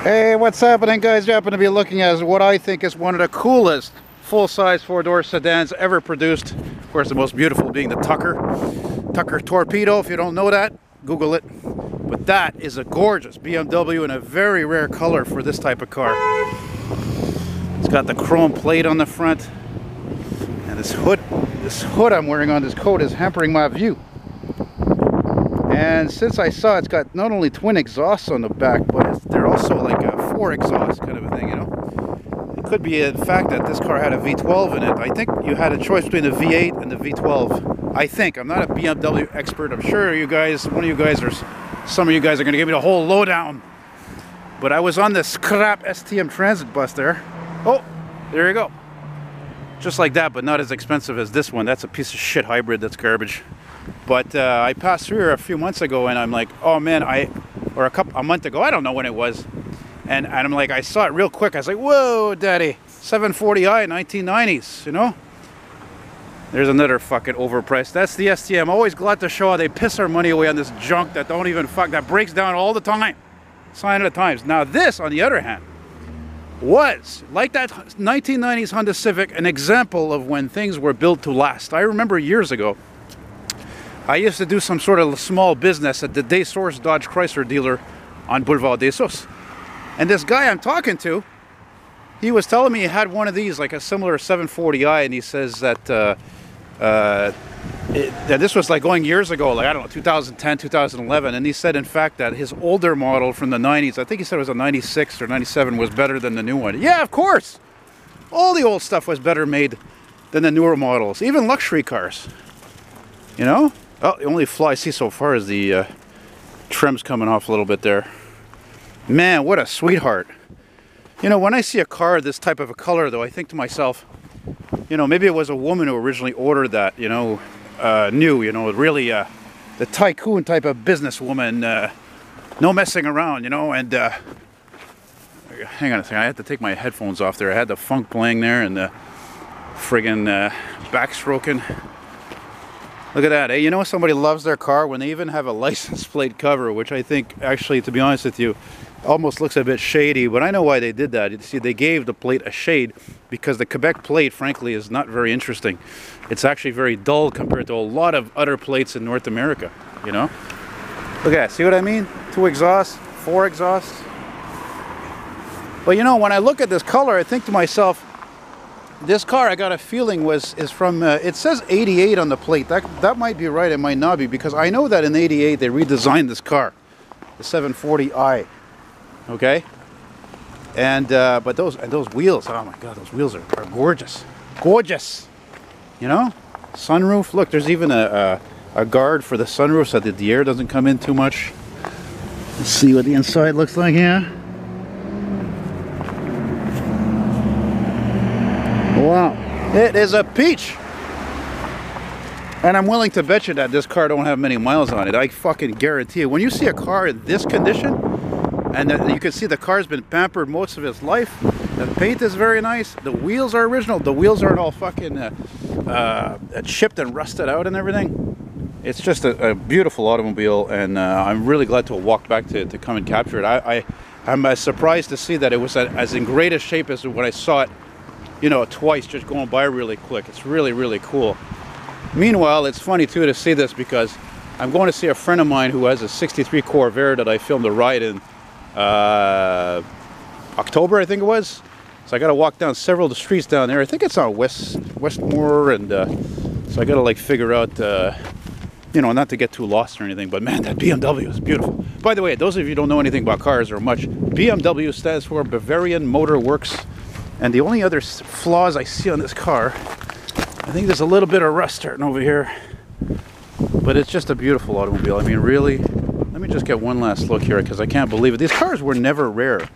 Hey, what's happening, guys? You happen to be looking at what I think is one of the coolest full-size four-door sedans ever produced. Of course, the most beautiful being the Tucker Torpedo. If you don't know that, Google it. But that is a gorgeous BMW in a very rare color for this type of car. It's got the chrome plate on the front, and this hood I'm wearing on this coat is hampering my view. And since I saw it's got not only twin exhausts on the back, but they're also like a 4 exhaust kind of a thing, you know. It could be in fact that this car had a V12 in it. I think you had a choice between the V8 and the V12. I think. I'm not a BMW expert. I'm sure you guys, some of you guys are going to give me the whole lowdown. But I was on this scrap STM transit bus there. Oh, there you go. Just like that, but not as expensive as this one. That's a piece of shit hybrid. That's garbage. But I passed through here a few months ago, and I'm like, oh man, a month ago, I don't know when it was, and I'm like, I saw it real quick. I was like, whoa, daddy, 740i, 1990s, you know. There's another fucking overpriced. That's the STM. I'm always glad to show how they piss our money away on this junk that don't even that breaks down all the time. Sign of the times. Now this, on the other hand, was, like that 1990s Honda Civic, an example of when things were built to last. I remember years ago, I used to do some sort of small business at the Day Source Dodge Chrysler dealer on Boulevard des Sources. And this guy I'm talking to, he was telling me he had one of these, like a similar 740i, and he says that this was like going years ago, like I don't know, 2010, 2011, and he said in fact that his older model from the 90s, I think he said it was a 96 or 97, was better than the new one. Yeah, of course! All the old stuff was better made than the newer models, even luxury cars, you know? Oh, the only flaw I see so far is the trim's coming off a little bit there. Man, what a sweetheart. You know, when I see a car this type of a color, though, I think to myself, you know, maybe it was a woman who originally ordered that, you know, new, you know, really the tycoon type of businesswoman, no messing around, you know, and hang on a second, I had to take my headphones off there. I had the funk playing there and the friggin' backstroking. Look at that, eh? You know somebody loves their car when they even have a license plate cover, which I think, actually, to be honest with you, almost looks a bit shady, but I know why they did that. You see, they gave the plate a shade because the Quebec plate, frankly, is not very interesting. It's actually very dull compared to a lot of other plates in North America, you know? Look at that, see what I mean? 2 exhausts, 4 exhausts. But you know, when I look at this color, I think to myself, this car, I got a feeling is from, it says 88 on the plate. That might be right, it might not be, because I know that in 88 they redesigned this car, the 740i, okay? And, but those wheels, oh my God, those wheels are gorgeous. Gorgeous! You know? Sunroof, look, there's even a guard for the sunroof so that the air doesn't come in too much. Let's see what the inside looks like here. Wow, it is a peach, and I'm willing to bet you that this car don't have many miles on it. I fucking guarantee it. When you see a car in this condition, and you can see the car's been pampered most of its life, the paint is very nice, the wheels are original, the wheels aren't all fucking chipped and rusted out and everything. It's just a beautiful automobile, and I'm really glad to have walked back to come and capture it. I'm surprised to see that it was as in great a shape as when I saw it, you know, twice, just going by really quick. It's really, really cool. Meanwhile, it's funny too to see this because I'm going to see a friend of mine who has a 63 Corvair that I filmed a ride in October, I think it was. So I got to walk down several of the streets down there. I think it's on Westmore, and so I got to like figure out, you know, not to get too lost or anything. But man, that BMW is beautiful. By the way, those of you who don't know anything about cars or much, BMW stands for Bavarian Motor Works. And the only other flaws I see on this car, I think there's a little bit of rust starting over here. But it's just a beautiful automobile. I mean, really, let me just get one last look here because I can't believe it. These cars were never rare.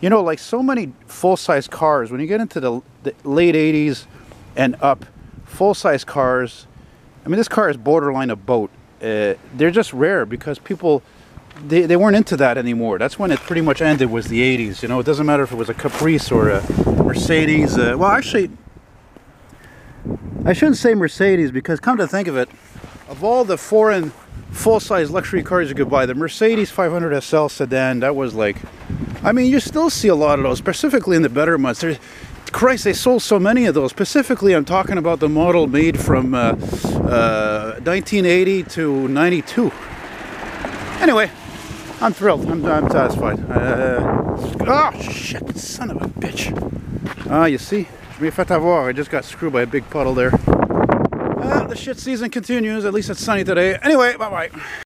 You know, like so many full-size cars, when you get into the late 80s and up, full-size cars, I mean, this car is borderline a boat. They're just rare because people, they weren't into that anymore. That's when it pretty much ended, was the 80s. You know, it doesn't matter if it was a Caprice or a Mercedes. Well, actually, I shouldn't say Mercedes because, come to think of it, of all the foreign full-size luxury cars you could buy, the Mercedes 500 SL sedan, that was like I mean, you still see a lot of those, specifically in the better months. Christ, they sold so many of those. Specifically, I'm talking about the model made from 1980 to 92. Anyway, I'm thrilled. I'm satisfied. Oh, shit, son of a bitch. Ah, you see? Je m'ai fait avoir. I just got screwed by a big puddle there. The shit season continues. At least it's sunny today. Anyway, bye-bye.